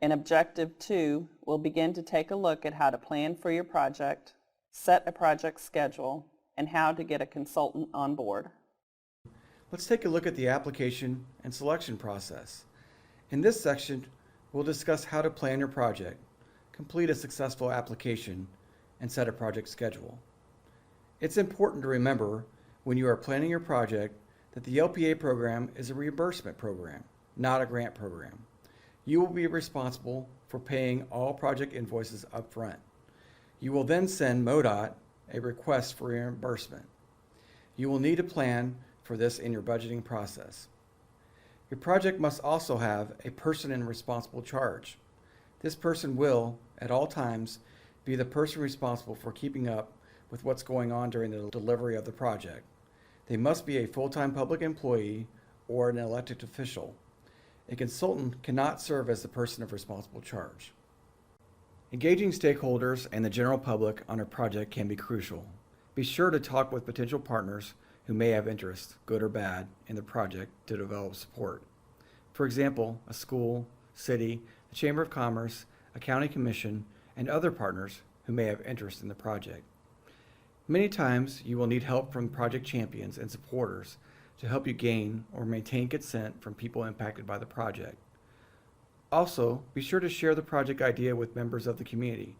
In Objective 2, we'll begin to take a look at how to plan for your project, set a project schedule, and how to get a consultant on board. Let's take a look at the application and selection process. In this section, we'll discuss how to plan your project, complete a successful application, and set a project schedule. It's important to remember when you are planning your project that the LPA program is a reimbursement program, not a grant program. You will be responsible for paying all project invoices up front. You will then send MoDOT a request for reimbursement. You will need a plan for this in your budgeting process. Your project must also have a person in responsible charge. This person will, at all times, be the person responsible for keeping up with what's going on during the delivery of the project. They must be a full-time public employee or an elected official. A consultant cannot serve as the person of responsible charge. Engaging stakeholders and the general public on a project can be crucial. Be sure to talk with potential partners who may have interest, good or bad, in the project to develop support. For example, a school, city, the Chamber of Commerce, a county commission, and other partners who may have interest in the project. Many times, you will need help from project champions and supporters to help you gain or maintain consent from people impacted by the project. Also, be sure to share the project idea with members of the community,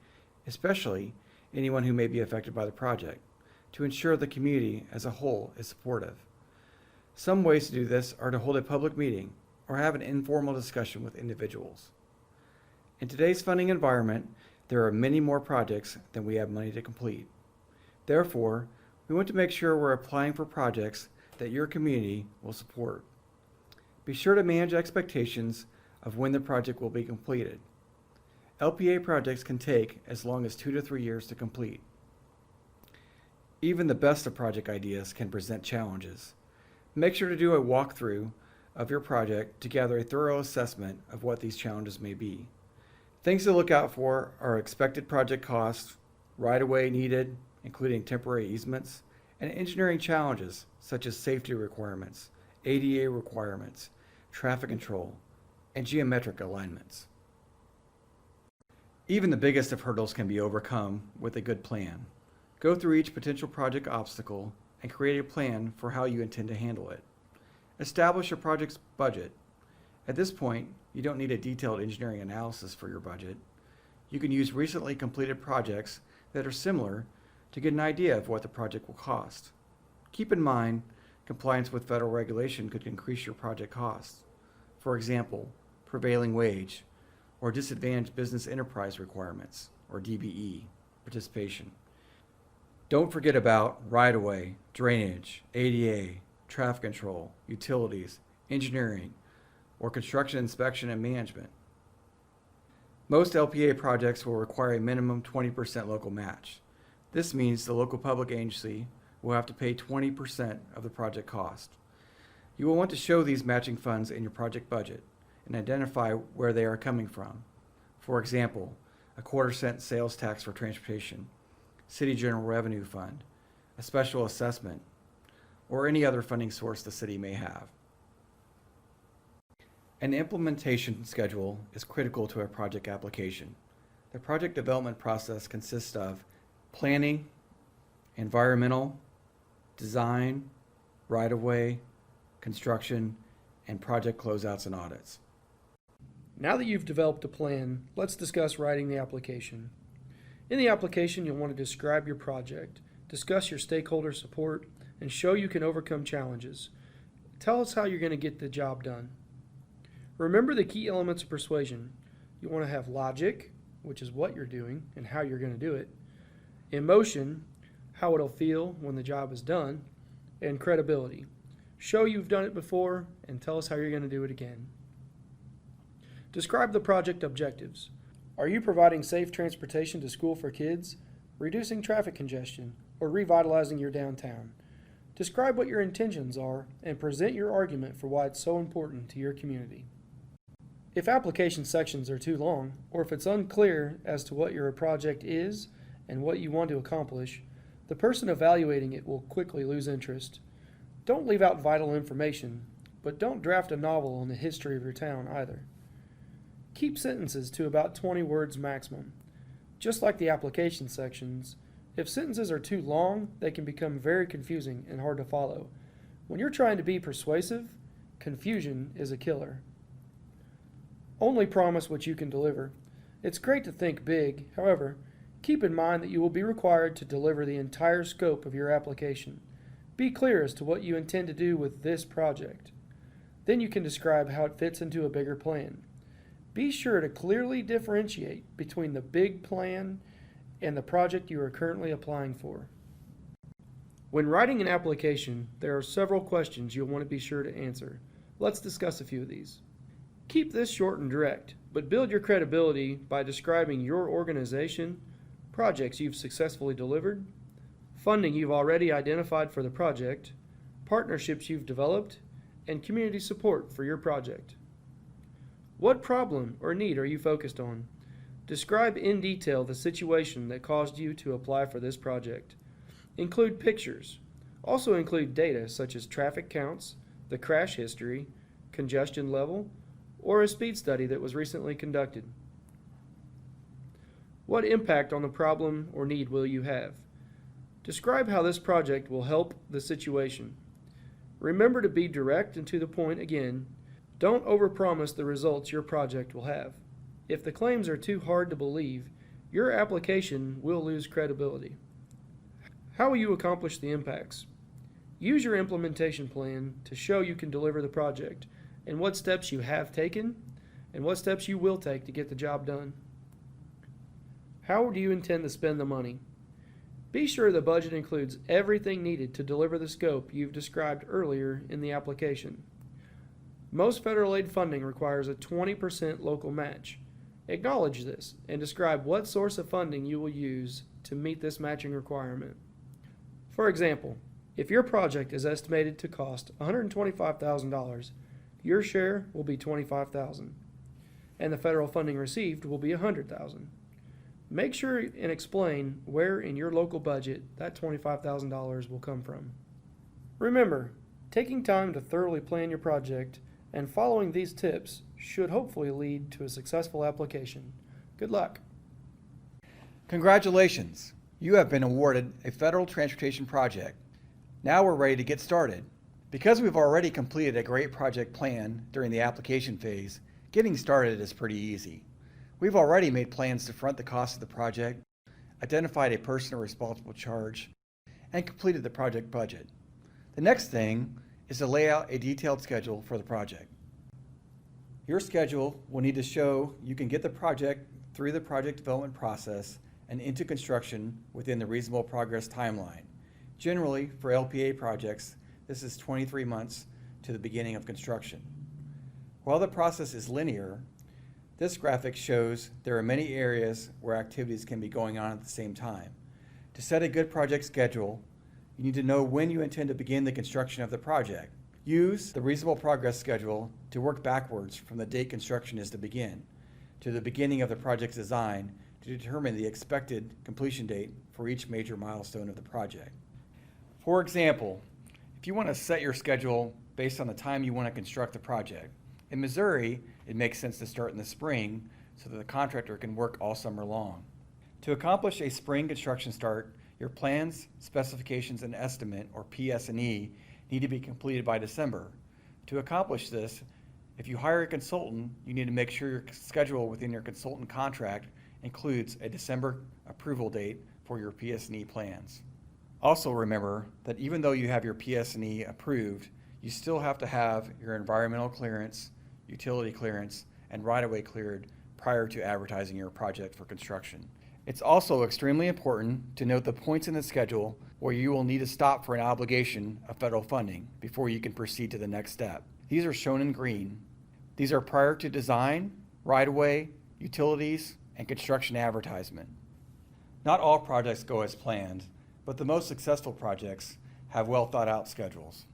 especially anyone who may be affected by the project, to ensure the community as a whole is supportive. Some ways to do this are to hold a public meeting or have an informal discussion with individuals. In today's funding environment, there are many more projects than we have money to complete. Therefore, we want to make sure we're applying for projects that your community will support. Be sure to manage expectations of when the project will be completed. LPA projects can take as long as 2 to 3 years to complete. Even the best of project ideas can present challenges. Make sure to do a walkthrough of your project to gather a thorough assessment of what these challenges may be. Things to look out for are expected project costs, right-of-way needed, including temporary easements, and engineering challenges such as safety requirements, ADA requirements, traffic control, and geometric alignments. Even the biggest of hurdles can be overcome with a good plan. Go through each potential project obstacle and create a plan for how you intend to handle it. Establish your project's budget. At this point, you don't need a detailed engineering analysis for your budget. You can use recently completed projects that are similar to get an idea of what the project will cost. Keep in mind, compliance with federal regulation could increase your project costs. For example, prevailing wage or disadvantaged business enterprise requirements, or DBE, participation. Don't forget about right-of-way, drainage, ADA, traffic control, utilities, engineering, or construction inspection and management. Most LPA projects will require a minimum 20% local match. This means the local public agency will have to pay 20% of the project cost. You will want to show these matching funds in your project budget and identify where they are coming from. For example, a quarter-cent sales tax for transportation, City General Revenue Fund, a special assessment, or any other funding source the city may have. An implementation schedule is critical to a project application. The project development process consists of planning, environmental, design, right-of-way, construction, and project closeouts and audits. Now that you've developed a plan, let's discuss writing the application. In the application, you'll want to describe your project, discuss your stakeholder support, and show you can overcome challenges. Tell us how you're going to get the job done. Remember the key elements of persuasion. You want to have logic, which is what you're doing and how you're going to do it, emotion, how it'll feel when the job is done, and credibility. Show you've done it before and tell us how you're going to do it again. Describe the project objectives. Are you providing safe transportation to school for kids, reducing traffic congestion, or revitalizing your downtown? Describe what your intentions are and present your argument for why it's so important to your community. If application sections are too long, or if it's unclear as to what your project is and what you want to accomplish, the person evaluating it will quickly lose interest. Don't leave out vital information, but don't draft a novel on the history of your town either. Keep sentences to about 20 words maximum. Just like the application sections, if sentences are too long, they can become very confusing and hard to follow. When you're trying to be persuasive, confusion is a killer. Only promise what you can deliver. It's great to think big, however, keep in mind that you will be required to deliver the entire scope of your application. Be clear as to what you intend to do with this project. Then you can describe how it fits into a bigger plan. Be sure to clearly differentiate between the big plan and the project you are currently applying for. When writing an application, there are several questions you'll want to be sure to answer. Let's discuss a few of these. Keep this short and direct, but build your credibility by describing your organization, projects you've successfully delivered, funding you've already identified for the project, partnerships you've developed, and community support for your project. What problem or need are you focused on? Describe in detail the situation that caused you to apply for this project. Include pictures. Also include data such as traffic counts, the crash history, congestion level, or a speed study that was recently conducted. What impact on the problem or need will you have? Describe how this project will help the situation. Remember to be direct and to the point again. Don't overpromise the results your project will have. If the claims are too hard to believe, your application will lose credibility. How will you accomplish the impacts? Use your implementation plan to show you can deliver the project and what steps you have taken and what steps you will take to get the job done. How do you intend to spend the money? Be sure the budget includes everything needed to deliver the scope you've described earlier in the application. Most federal aid funding requires a 20% local match. Acknowledge this and describe what source of funding you will use to meet this matching requirement. For example, if your project is estimated to cost $125,000, your share will be $25,000, and the federal funding received will be $100,000. Make sure and explain where in your local budget that $25,000 will come from. Remember, taking time to thoroughly plan your project and following these tips should hopefully lead to a successful application. Good luck. Congratulations! You have been awarded a federal transportation project. Now we're ready to get started. Because we've already completed a great project plan during the application phase, getting started is pretty easy. We've already made plans to front the cost of the project, identified a person responsible charge, and completed the project budget. The next thing is to lay out a detailed schedule for the project. Your schedule will need to show you can get the project through the project development process and into construction within the reasonable progress timeline. Generally, for LPA projects, this is 23 months to the beginning of construction. While the process is linear, this graphic shows there are many areas where activities can be going on at the same time. To set a good project schedule, you need to know when you intend to begin the construction of the project. Use the reasonable progress schedule to work backwards from the date construction is to begin to the beginning of the project's design to determine the expected completion date for each major milestone of the project. For example, if you want to set your schedule based on the time you want to construct the project, in Missouri, it makes sense to start in the spring so that the contractor can work all summer long. To accomplish a spring construction start, your plans, specifications, and estimate, or PS&E, need to be completed by December. To accomplish this, if you hire a consultant, you need to make sure your schedule within your consultant contract includes a December approval date for your PS&E plans. Also remember that even though you have your PS&E approved, you still have to have your environmental clearance, utility clearance, and right-of-way cleared prior to advertising your project for construction. It's also extremely important to note the points in the schedule where you will need to stop for an obligation of federal funding before you can proceed to the next step. These are shown in green. These are prior to design, right-of-way, utilities, and construction advertisement. Not all projects go as planned, but the most successful projects have well thought out schedules.